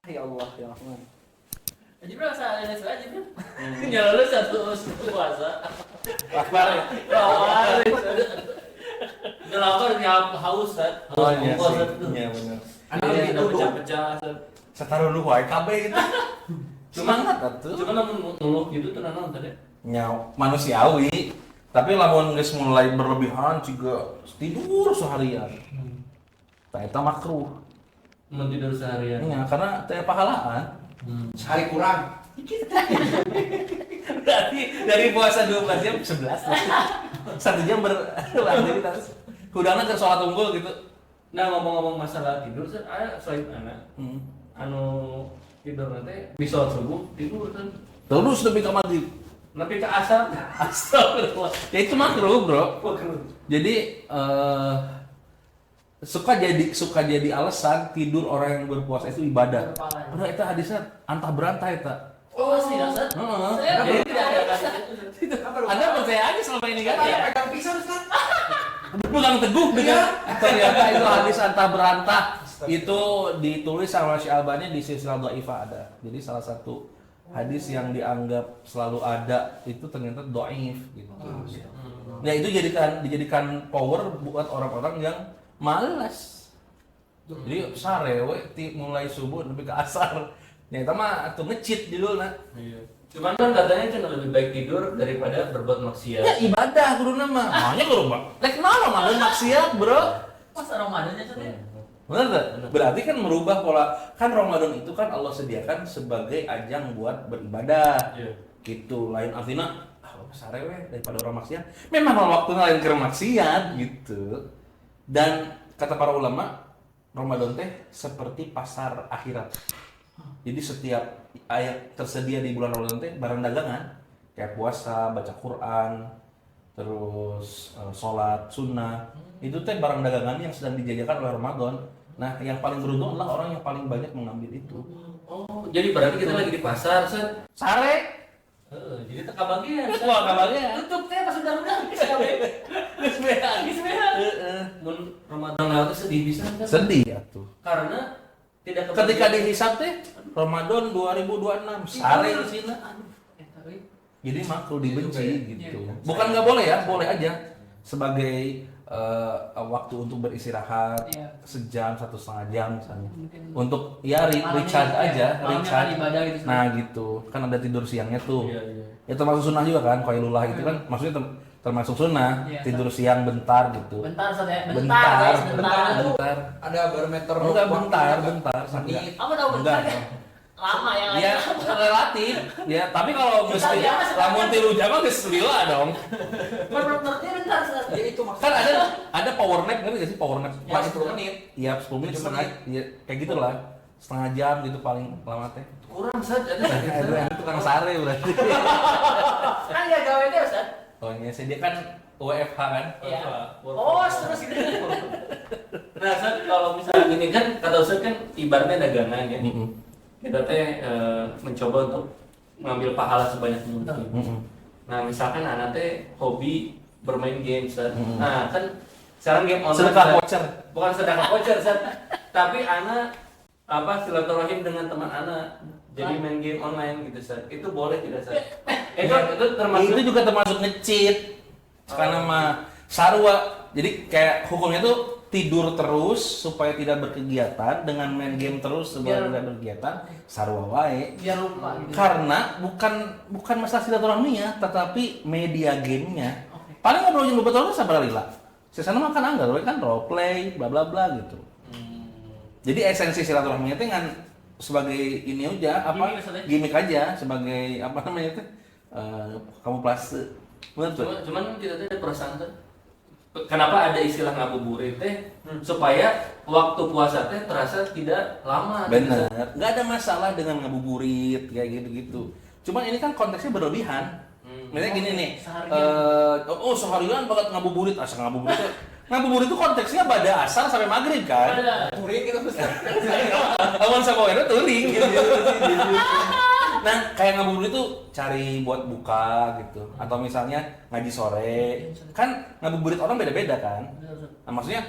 Ya Allah, ya Rahman. Aja bro, salah aja bro. Nyala lu satu puasa. Akbar ya? Awal. Udah lapar nyap haus kan. Oh iya Haus sih. tuh. Iya benar. Anak kita pecah-pecah. Setaruh lu wae kabeh gitu. Semangat atuh. Cuma namun ngeluh gitu tuh nanon tadi. Nya manusiawi. Tapi lamun geus mulai berlebihan juga tidur seharian. Tah eta makruh. Mun tidur seharian. Nya karena teh pahalaan. Sehari kurang. Berarti dari puasa 12 jam 11 1 jam beraktivitas. Kudana ke sholat unggul gitu. Nah ngomong-ngomong masalah tidur, ada selain anak, anu tidur nanti bisa sholat subuh tidur kan. Terus lebih ke maghrib. Tapi ke asar, astagfirullah. Ya itu makruh, Bro. Jadi suka jadi alasan tidur orang yang berpuasa itu ibadah. Udah itu hadisnya antah berantah eta. Oh, sih, Ustaz. Heeh. Jadi tidak ada kata itu. Anda percaya aja selama ini kan? Saya pegang pisau Ustaz. Pegang teguh dengan ternyata itu hadis antah berantah. Itu ditulis sama Syalbani di Silsilah Dhaifah ada. Jadi salah satu hadis yang dianggap selalu ada itu ternyata dhaif gitu. Nah, itu dijadikan power buat orang-orang yang malas. Jadi sare we mulai subuh sampai ke asar. Ya itu mah atuh ngecit judulna. Iya. Cuman kan katanya kan lebih baik tidur daripada berbuat maksiat. Ya ibadah kuduna mah. Makanya kudu mah. Rek naon mah maksiat, Bro. Masa Ramadannya tadi? Benar tak? Berarti kan merubah pola. Kan Ramadan itu kan Allah sediakan sebagai ajang buat beribadah. Iya. Gitu. Lain artinya sare we daripada orang maksiat. Memang kalau waktunya lain ke maksiat gitu. Dan kata para ulama, Ramadan teh seperti pasar akhirat. Jadi setiap ayat tersedia di bulan Ramadan teh barang dagangan kayak puasa, baca Quran, terus sholat sunnah, itu teh barang dagangan yang sedang dijajakan oleh Ramadan. Nah, yang paling beruntung adalah orang yang paling banyak mengambil itu. Oh, jadi berarti kita lagi di pasar, Set. Sare. Jadi teka bagian. Wah, kabarnya. Tutup teh pas udah geus Mun Ramadan lewat teh sedih bisa kan? Sedih atuh. Karena tidak Ketika dihisab teh Ramadan 2026 sare di sini. Jadi makruh dibenci gitu. Bukan nggak boleh ya, boleh aja sebagai waktu untuk beristirahat sejam 1,5 jam misalnya. Untuk ya recharge aja, recharge. gitu. Nah gitu, kan ada tidur siangnya tuh. Iya, iya. Ya termasuk sunnah juga kan, qailullah itu kan maksudnya termasuk sunnah, Iya, tidur siang bentar gitu. Bentar Ustaz ya. Bentar, Guys, bentar. Ada barometer. Enggak bentar, bentar. Menit. Apa tahu bentar? Enggak. Lama yang Ya relatif. Ya, tapi kalau mesti lamun 3 jam mah geus lila dong. Menurutnya bentar Ustaz. Ya itu Kan maksudnya. ada power nap ngerti gak sih power nap? Ya, 10 menit. Iya, 10 menit 7 setengah. Iya, kayak gitulah. Setengah jam gitu paling lama teh. Kurang Set, ada Itu tukang sare berarti. Kan enggak gawe deh Ustaz. Oh, iya sih dia kan WFH kan? Iya. Oh, terus gitu. Nah, Set, kalau misalnya gini kan kata Ustaz kan ibaratnya dagangan ya. Kita teh mencoba untuk mengambil pahala sebanyak mungkin. Nah, misalkan anak teh hobi bermain game, Set. Nah, kan sekarang game online Sedekah Set. voucher. Bukan sedekah voucher, Set. Tapi anak silaturahim dengan teman anak. Jadi main game online gitu, Set. Itu boleh tidak, Set? Itu termasuk Itu juga termasuk ngecit. Karena mah sarwa. Jadi kayak hukumnya tuh tidur terus supaya tidak berkegiatan dengan main game terus supaya tidak berkegiatan sarwa wae. Biar lupa gitu. Karena bukan masalah silaturahminya, tetapi media gamenya. Paling ngobrol jeung betul sabar lila. Sesana makan anggar we kan role play bla bla bla gitu. Jadi esensi silaturahminya teh kan sebagai ini aja apa gimmick aja sebagai apa namanya teh kamuflase. Benar tuh. Cuman kita teh ada perasaan teh. Kenapa ada istilah ngabuburit teh? Supaya waktu puasa teh terasa tidak lama. Bener, nggak ada masalah dengan ngabuburit kayak gitu-gitu. Cuman ini kan konteksnya berlebihan. Misalnya gini nih, seharian banget ngabuburit, asal ngabuburit. Ngabuburit itu konteksnya pada asar sampai maghrib kan? Touring gitu Ustaz. Awan sama Wena touring gitu. Nah, kayak ngabuburit itu cari buat buka gitu, atau misalnya ngaji sore. Kan ngabuburit orang beda-beda kan? Nah, maksudnya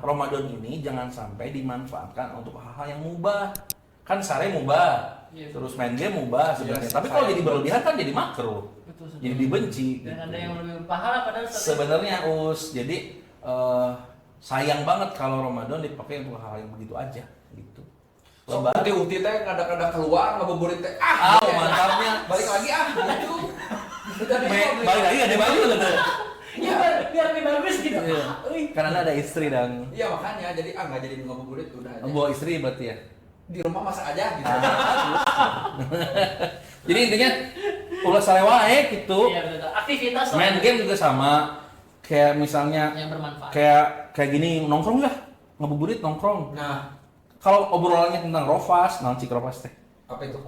Ramadan ini jangan sampai dimanfaatkan untuk hal-hal yang mubah. Kan sare mubah, Iya. terus main game mubah sebenarnya. Iya, Tapi kalau saya- jadi berlebihan kan jadi makruh, Betul, Ustaz. jadi dibenci. Dan ada yang lebih berpahala padahal Ustaz. Sebenarnya jadi sayang banget kalau Ramadan dipakai untuk hal yang begitu aja gitu. So, Lebaran, uti-uti teh kadang-kadang keluar ngabuburit teh mantapnya. balik lagi gitu. Udah Balik lagi ada balik gitu. Ya biar lebih bagus gitu. Iya. Karena ada istri dan Iya makanya jadi nggak jadi ngabuburit udah aja. bawa istri berarti ya. Di rumah masak aja gitu. Jadi intinya ulah sare wae gitu. Iya betul. Aktivitas Main game juga sama. Kayak misalnya yang bermanfaat. kayak gini nongkrong lah, ngabuburit nongkrong. Nah, Kalau obrolannya tentang Rofas, cik Rofas teh. apa itu?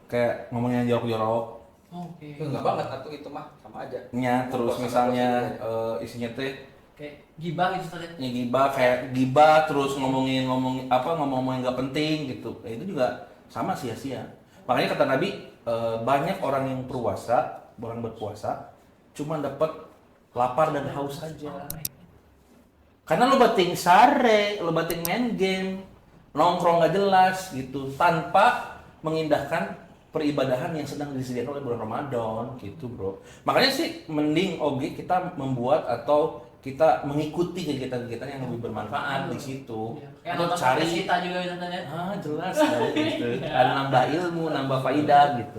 Kayak ngomongnya jorok-jorok. Oke. Itu enggak banget atau itu mah sama aja. Nya terus misalnya isinya teh Kayak gibah gitu Ustaz. ya gibah kayak gibah terus ngomongin ngomong nggak penting gitu. Itu juga sama sia-sia. Makanya kata Nabi banyak orang yang berpuasa, orang berpuasa cuma dapat lapar dan haus saja. Karena lo bating sare, lo bating main game, nongkrong nggak jelas gitu, tanpa mengindahkan peribadahan yang sedang disediakan oleh bulan Ramadan gitu bro. Makanya sih mending oke kita membuat atau kita mengikuti kegiatan-kegiatan yang lebih bermanfaat di situ. Kayak Untuk nonton cari podcast kita juga Ustaz ya. jelas gitu. Ada nambah ilmu, nambah faidah gitu.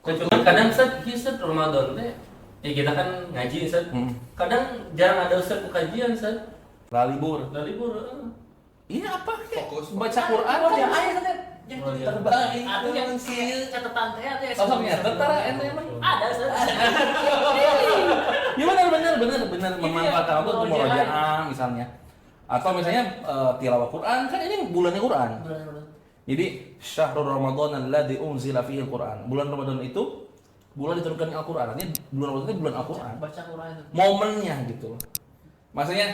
Cuman kadang Ustaz, Ustaz Ramadan teh ya kita kan ngaji Ustaz. Kadang jarang ada Ustaz kajian Ustaz. Lah libur. Udah libur. Ini apa? Fokus. Baca Quran Oh, ya kan? ayo Ustaz. Yang Oh, iya. terbaik. Atau yang catatan teh atau yang Oh, nyatet tara ente emang. ada Ustaz. Ya benar memanfaatkan waktu untuk murojaah misalnya. Atau misalnya tilawah Quran, kan ini bulannya Quran. Jadi syahrul Ramadan alladzi unzila fihi al-Quran. Bulan Ramadan itu bulan diturunkannya Al-Quran. Artinya bulan Ramadan itu bulan Al-Quran. Baca Quran itu. Momennya gitu. Maksudnya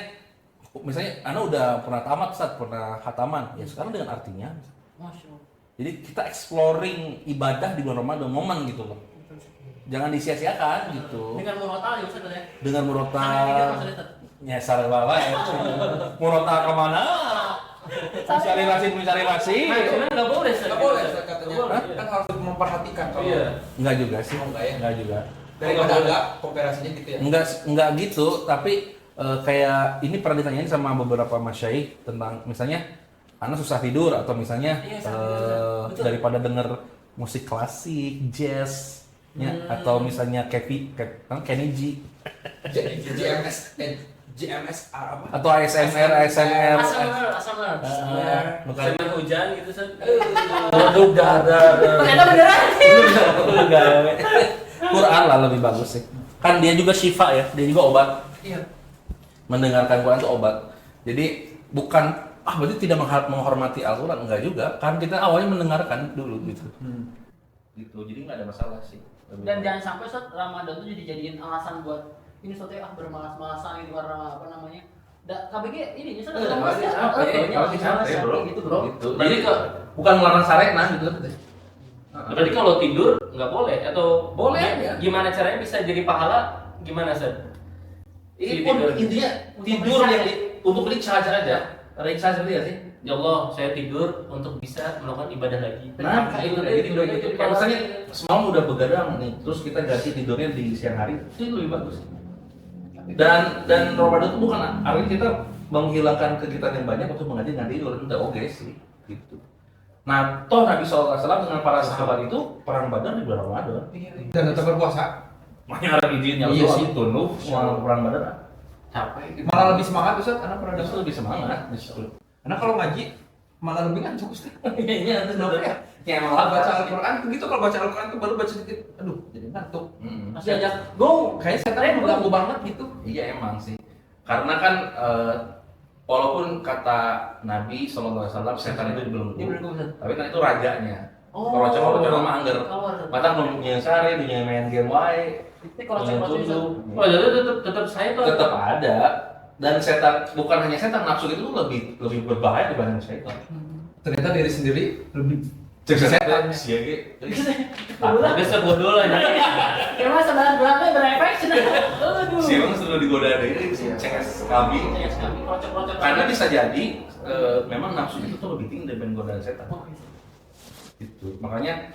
misalnya Anda udah pernah tamat saat pernah khataman, ya sekarang dengan artinya. Masya Allah. Jadi kita exploring ibadah di bulan Ramadan, momen gitu loh. Jangan disia-siakan gitu. Dengan murotal ya Ustaz ya. Dengan Sangat murota mikir maksudnya Ustaz. nyasar bawa ya. Murota kemana? Mencari rasi. Nah, sebenarnya nggak boleh Ustaz. Nggak boleh Ustaz, katanya. Nggak boleh. Kan harus memperhatikan kalau Iya. Enggak juga sih. Oh, enggak ya? Enggak juga. daripada enggak komparasinya gitu ya. Enggak gitu, tapi kayak ini pernah ditanyain sama beberapa masyaikh tentang misalnya anak susah tidur atau misalnya Iya, betul. daripada denger musik klasik, jazz, ya, atau misalnya Kenny G GMS apa? atau ASMR Asal bukan Zaman hujan gitu Ustaz. Waduh darah. ternyata beneran. Quran lah lebih bagus sih. Kan dia juga syifa ya, dia juga obat. Iya. Mendengarkan Quran itu obat. Jadi bukan berarti tidak menghormati Al-Quran, enggak juga. Kan kita awalnya mendengarkan dulu gitu. Gitu. Jadi nggak ada masalah sih. Dan jangan sampai Ustaz Ramadan tuh jadiin alasan buat ini Ustaz bermalas-malasan gitu karena apa namanya? KBG ini Ustaz Iya, malas ya. kalau santai, bro. Gitu, Bro. Gitu. Jadi bukan melarang sarena gitu. berarti kalau tidur nggak boleh atau Boleh, ya. Gimana caranya bisa jadi pahala? Gimana Ustaz? Ini pun intinya tidur yang untuk recharge aja. Recharge dia sih. Ya Allah, saya tidur untuk bisa melakukan ibadah lagi. Nah, itu kayak gitu. Kalau misalnya semalam udah begadang nih, terus kita ganti tidurnya di siang hari, itu lebih bagus. Dan Ramadan itu bukan artinya kita menghilangkan kegiatan yang banyak untuk mengaji dengan tidur, enggak oke sih, gitu. Nah, toh Nabi SAW dengan para sahabat itu perang Badar di bulan Ramadan. Dan tetap berpuasa. Makanya orang izinnya Iya itu sih. tunduk mau perang Badar. Capek. Malah lebih semangat Ustaz karena pernah Justru dengar. lebih semangat justru. Karena kalau ngaji malah lebih ngantuk Ustaz. Iya, itu Kenapa ya? Ya Malah baca Al-Quran gitu, kalau baca Al-Quran tuh baru baca sedikit, aduh jadi ngantuk. Masih ajak go. Kayak setan mengganggu banget gitu. Iya emang sih. Karena kan walaupun kata Nabi SAW setan itu belum Dia belum Ustaz. tapi kan itu rajanya. Oh. Kalau coba mah angger. Keluar. Matang dunia sari, dunia main game wae. Ini kalau dunia cek tunduk. Oh, jadi tetap saya tuh. Tetap ada. Dan setan bukan hanya setan, nafsu itu lebih berbahaya dibanding setan. Ternyata diri sendiri lebih Cek setan. Sia ge. Tapi sebodoh lah. Kayak masa bahan belakangnya berefek. Aduh. Si emang sudah digoda deh, cenges kami. Kayak sekali krocok-krocok. Karena bisa jadi memang nafsu itu tuh lebih tinggi dibanding godaan setan. Oh, iya. Gitu. Makanya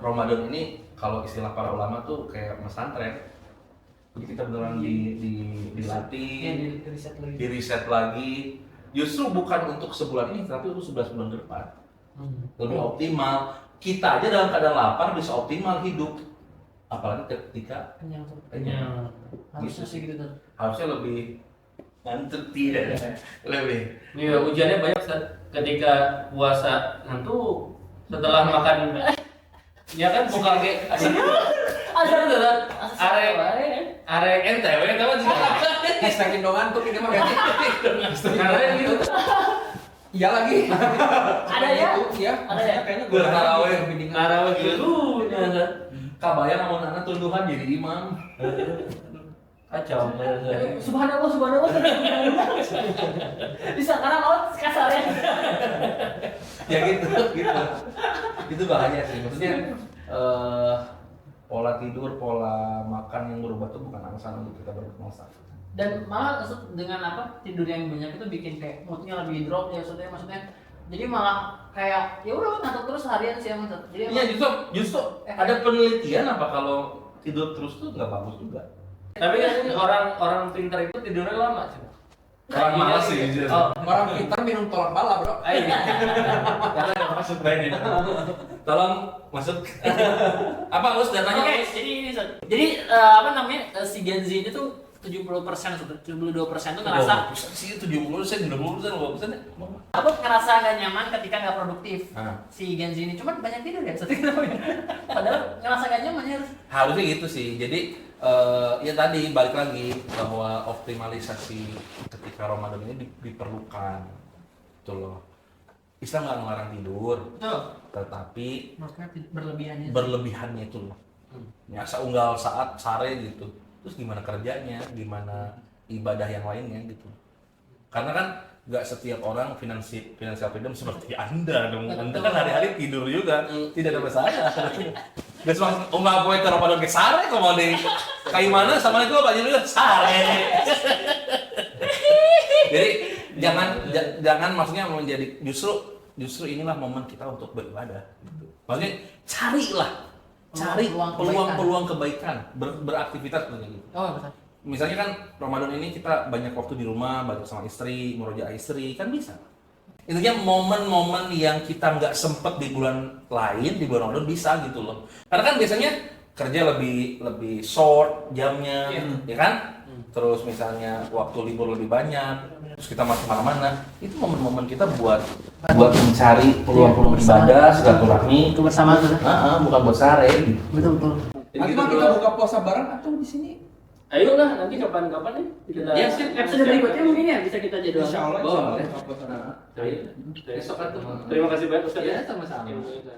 Ramadan ini kalau istilah para ulama tuh kayak pesantren. Jadi kita beneran dilatih, di riset lagi. di riset lagi. Justru bukan untuk sebulan ini, tapi untuk 11 bulan ke depan. Lebih optimal. Kita aja dalam keadaan lapar bisa optimal hidup. Apalagi ketika Kenyang tuh. kenyang. Harusnya sih gitu tuh. Harusnya lebih mantep tidak lebih. Iya, ujiannya banyak Ustaz. Ketika puasa ngantuk, setelah makan ya kan buka ge Ada arek NTW teman juga. Hashtag Indongan tuh ini mah ganti. arek gitu. Iya lagi. Ada ya? Iya. Ada ya? Kayaknya Gua tarawih. Tarawih gitu. Kabayang mau anak tunduhan jadi imam. Kacau. Subhanallah, subhanallah. Bisa karena laut kasar ya. Ya gitu. Itu bahaya sih. Maksudnya pola tidur, pola makan yang berubah itu bukan alasan untuk kita berpuasa. Dan malah maksud dengan apa tidur yang banyak itu bikin kayak moodnya lebih drop ya maksudnya jadi malah kayak ya udah ngantuk terus harian sih maksud. Jadi Iya justru ada penelitian apa kalau tidur terus tuh nggak bagus juga. Tapi kan ini orang pintar itu tidurnya lama sih. Orang malas sih, jujur. Oh, Orang pintar minum tolak bala, Bro. ayo. Karena ada maksud lain ini. Tolong masuk. Apa Us datanya? Oke, Us? jadi ini Sob. Jadi apa namanya si Gen Z ini tuh 70%, 72% tuh ngerasa sih 70%, 90% loh, persen. apa ngerasa gak nyaman ketika nggak produktif. Ah. Si Gen Z ini cuma banyak tidur ya, padahal ngerasa gak nyaman ya. Harusnya gitu sih. Jadi ya tadi balik lagi bahwa optimalisasi ketika Ramadan ini diperlukan. Gitu loh. Islam nggak ngelarang tidur, Betul. tetapi Makanya berlebihannya. berlebihannya itu loh. Ya seunggal saat sare gitu. Terus gimana kerjanya, gimana ibadah yang lainnya gitu. Karena kan nggak setiap orang financial freedom seperti Anda dong. Anda kan hari-hari tidur juga, tidak ada masalah. Gak cuma nggak boleh Ramadan ke sare kok mau di kayak mana sama itu apa juga sare. Jadi jangan maksudnya menjadi justru inilah momen kita untuk beribadah. Gitu. Maksudnya cari peluang kebaikan, beraktivitas seperti itu. Oh betul. Misalnya kan Ramadan ini kita banyak waktu di rumah, banyak sama istri, murojaah istri, kan bisa. Intinya momen-momen yang kita nggak sempet di bulan lain, di bulan Ramadan bisa gitu loh. Karena kan biasanya kerja lebih short jamnya, ya kan? Terus misalnya waktu libur lebih banyak, terus kita masuk mana-mana, itu momen-momen kita buat mencari peluang-peluang ibadah, silaturahmi, Kebersamaan tuh. bukan buat sare. Gitu. Betul. Nanti mah kita buka puasa bareng atau di sini? Ayolah nanti kapan-kapan nih kita. Ya sih, episode berikutnya mungkin ya bisa kita jadwal. Insya Allah. Boleh. Buka puasa. Besok kan tuh. Terima kasih banyak Ustaz. Ya, sama-sama. Ilmunya.